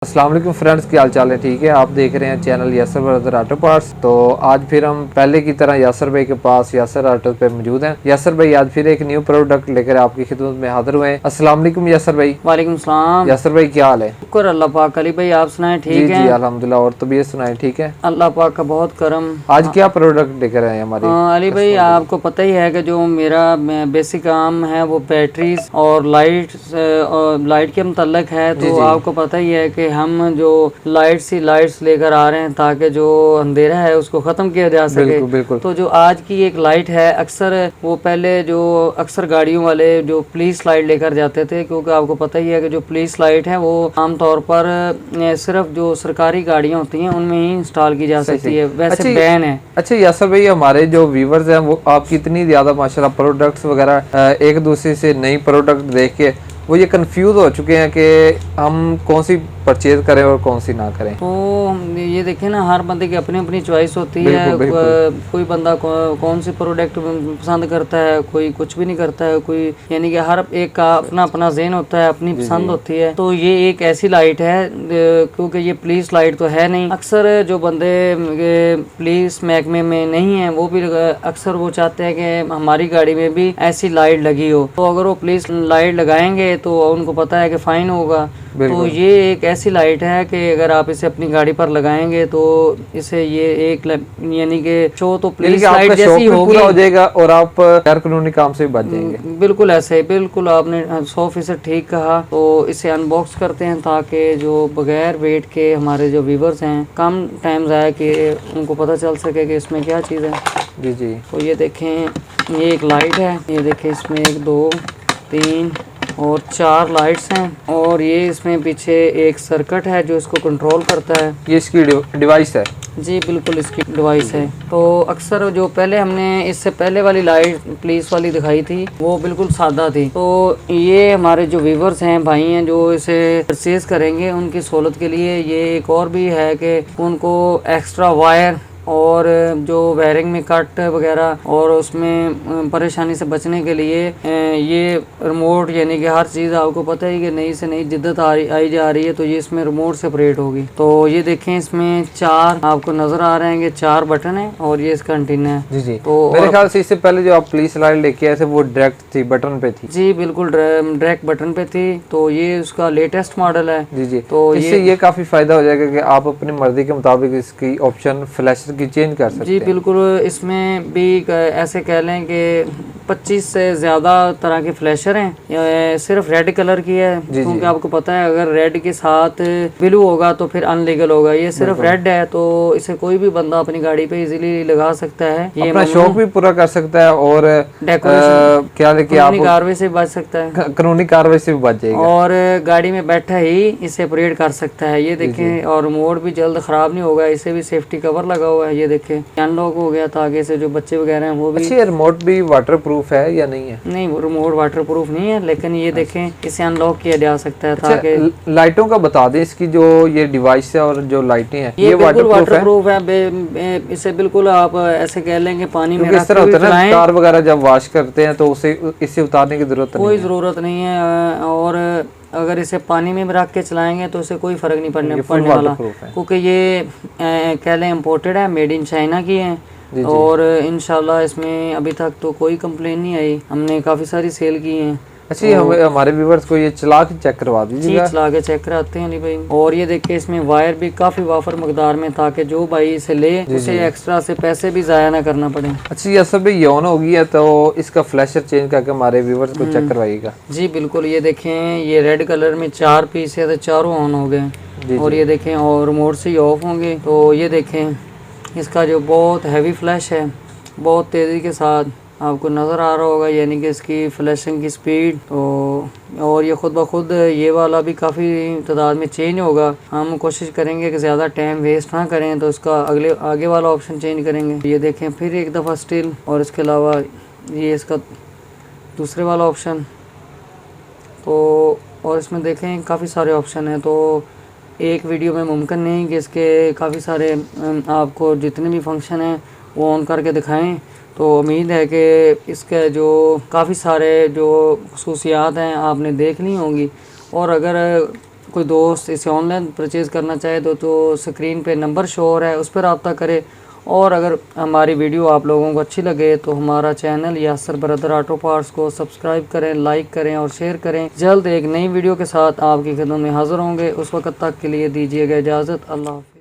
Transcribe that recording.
अस्सलाम वालेकुम फ्रेंड्स, क्या हाल चाल है? ठीक है, आप देख रहे हैं channel Yasir brother auto parts. तो आज फिर हम पहले की तरह यासर भाई के पास यासर ऑटो पे मौजूद हैं। यासर भाई आज फिर एक न्यू प्रोडक्ट लेकर आपकी खिदमत में हाजिर हुए हैं। अस्सलाम वालेकुम यासर भाई। वालेकुम सलाम। यासर भाई क्या हाल है? शुक्र अल्लाह पाक। अली भाई आप सुनाएं? जी ठीक जी है अल्हम्दुलिल्लाह। और तबीयत सुनाए? ठीक है, अल्लाह पाक का बहुत करम। आज क्या प्रोडक्ट लेकर आए हमारे अली भाई आपको पता ही है कि जो मेरा बेसिक काम है वो बैटरीज और लाइट के मुतल्लक है। जी तो जी। आपको पता ही है कि हम जो लाइट्स लेकर आ रहे हैं ताकि जो अंधेरा है उसको ख़त्म किया जा सके। बिल्कुल बिल्कुल। तो जो आज की एक लाइट है, अक्सर वो पहले जो अक्सर गाड़ियों वाले जो पुलिस लाइट लेकर जाते थे, क्योंकि आपको पता ही है कि जो पुलिस लाइट है वो आमतौर पर सिर्फ जो सरकारी गाड़ियां होती हैं उनमें ही इंस्टॉल की जा सकती है, वैसे बैन है। अच्छा यासर भाई, हमारे जो व्यूवर्स हैं वो आपकी इतनी ज़्यादा माशाल्लाह प्रोडक्ट्स वगैरह एक दूसरे से नई प्रोडक्ट देख के वो ये कंफ्यूज हो चुके हैं कि हम कौन सी परचेज करें और कौन सी ना करें। तो ये देखिए ना, हर बंदे की अपनी अपनी चॉइस होती बिल्कुल, है। बिल्कुल। कोई बंदा कौन सी प्रोडक्ट पसंद करता है, कोई कुछ भी नहीं करता है, कोई यानी कि हर एक का अपना अपना ज़हन होता है, अपनी पसंद होती है। तो ये एक ऐसी लाइट है, क्योंकि ये पुलिस लाइट तो है नहीं। अक्सर जो बंदे पुलिस महकमे में नहीं है वो भी अक्सर वो चाहते हैं कि हमारी गाड़ी में भी ऐसी लाइट लगी हो। तो अगर वो पुलिस लाइट लगाएंगे तो उनको पता है कि फाइन होगा। तो ये एक ऐसी लाइट है कि अगर आप इसे अपनी गाड़ी पर लगाएंगे तो इसे ये एक यानी कि शो तो पुलिस लाइट जैसी होगी, पूरा हो जाएगा और आप गैर कानूनी काम से भी बच जाएंगे। बिल्कुल ऐसे, बिल्कुल आपने 100% ठीक कहा। तो इसे अनबॉक्स करते हैं ताकि जो बगैर वेट के हमारे जो व्यूवर्स हैं कम टाइम ज़ाया कि उनको पता चल सके कि इसमें क्या चीज़ है। जी जी। तो ये देखें, ये एक लाइट है, ये देखें इसमें 1 2 3 और 4 लाइट्स हैं, और ये इसमें पीछे एक सर्किट है जो इसको कंट्रोल करता है। ये इसकी डिवाइस है? जी बिल्कुल, इसकी डिवाइस है। तो अक्सर जो पहले हमने इससे पहले वाली लाइट पुलिस वाली दिखाई थी वो बिल्कुल सादा थी। तो ये हमारे जो व्यूवर्स हैं, भाई हैं, जो इसे परचेज करेंगे उनकी सहूलत के लिए ये एक और भी है कि उनको एक्स्ट्रा वायर और जो वायरिंग में कट वगैरह और उसमें परेशानी से बचने के लिए ये रिमोट, यानी कि हर चीज़ आपको पता है कि नई से नई जिद्दत आई जा रही है, तो ये इसमें रिमोट सेपरेट होगी। तो ये देखें, इसमें 4 आपको नज़र आ रहे हैं कि 4 बटन है और ये इसका एंटीना है। जी जी। तो मेरे ख्याल से इससे पहले जो आप पुलिस लाइट लेके आए थे वो डायरेक्ट थी, बटन पे थी। जी बिल्कुल, डायरेक्ट बटन पे थी। तो ये उसका लेटेस्ट मॉडल है। जी जी। तो इससे ये काफ़ी फ़ायदा हो जाएगा कि आप अपनी मर्जी के मुताबिक इसकी ऑप्शन फ्लैश की चेंज कर सकते हैं। जी बिल्कुल, इसमें भी ऐसे कह लें कि 25 से ज़्यादा तरह के फ्लैशर हैं। सिर्फ रेड कलर की है, क्योंकि आपको पता है अगर रेड के साथ ब्लू होगा तो फिर अनलीगल होगा। ये सिर्फ रेड है, तो इसे कोई भी बंदा अपनी गाड़ी पे इजीली लगा सकता है। ये अपना शौक भी पूरा कर सकता है और क्या लेके आप कार्रवाई से बच सकता है, कानूनी कार्रवाई से भी बच जाएगा और गाड़ी में बैठा ही इसे ऑपरेट कर सकता है। ये देखें, और रिमोट भी जल्द ख़राब नहीं होगा, इसे भी सेफ्टी कवर लगा हुआ है। ये देखें, अनलॉक हो गया था आगे से, जो बच्चे वगैरह हैं वो भी। अच्छा, रिमोट भी वाटर प्रूफ है या नहीं है? नहीं, रिमोट वाटर प्रूफ नहीं है, लेकिन ये देखें इसे अनलॉक किया जा सकता है। ताकि लाइटों का बता दें, इसकी जो ये डिवाइस है और जो लाइटें हैं ये वाटर प्रूफ है। इसे बिल्कुल आप ऐसे कह लेंगे पानी में इस तरह होता है ना, कार वगैरह जब वॉश करते हैं तो उसे इससे उतारने की जरूरत कोई ज़रूरत नहीं है, और अगर इसे पानी में रख के चलाएंगे तो उसे कोई फ़र्क नहीं पड़ने वाला, क्योंकि ये कह लें इम्पोर्टेड है, मेड इन चाइना की है। और इंशाल्लाह इसमें अभी तक तो कोई कंप्लेन नहीं आई, हमने काफ़ी सारी सेल की हैं। अच्छी, हमारे व्यूवर्स को ये चला के चेक करवा दीजिएगा। चला के चेक कराते हैं अली भाई। और ये देखिए, इसमें वायर भी काफ़ी वाफर मकदार में, ताकि जो भाई इसे ले उसे एक्स्ट्रा से पैसे भी ज़ाया ना करना पड़े। अच्छा, ये सब भी ऑन हो गया तो इसका फ्लैशर चेंज करके हमारे व्यूवर्स को चेक करवाइएगा। जी बिल्कुल, ये देखें, ये रेड कलर में 4 पीस है तो चारों ऑन हो गए। और ये देखें, और रिमोट से ही ऑफ होंगे। तो ये देखें, इसका जो बहुत हैवी फ्लैश है, बहुत तेज़ी के साथ आपको नज़र आ रहा होगा, यानी कि इसकी फ्लैशिंग की स्पीड। तो और ये खुद ब खुद ये वाला भी काफ़ी तादाद में चेंज होगा। हम कोशिश करेंगे कि ज़्यादा टाइम वेस्ट ना करें, तो इसका आगे वाला ऑप्शन चेंज करेंगे। ये देखें फिर एक दफ़ा स्टिल, और इसके अलावा ये इसका दूसरे वाला ऑप्शन। तो और इसमें देखें काफ़ी सारे ऑप्शन हैं, तो एक वीडियो में मुमकिन नहीं कि इसके काफ़ी सारे आपको जितने भी फंक्शन हैं वो ऑन करके दिखाएं। तो उम्मीद है कि इसके जो काफ़ी सारे जो खसूसियात हैं आपने देख ली होंगी, और अगर कोई दोस्त इसे ऑनलाइन परचेज़ करना चाहे तो स्क्रीन पे नंबर शो हो रहा है, उस पर रब्ता करें। और अगर हमारी वीडियो आप लोगों को अच्छी लगे तो हमारा channel Yasir brother auto parts को सब्सक्राइब करें, लाइक करें और शेयर करें। जल्द एक नई वीडियो के साथ आपकी खिदमत में हाजिर होंगे। उस वक्त तक के लिए दीजिएगा इजाज़त। अल्लाह हाफ़िज़।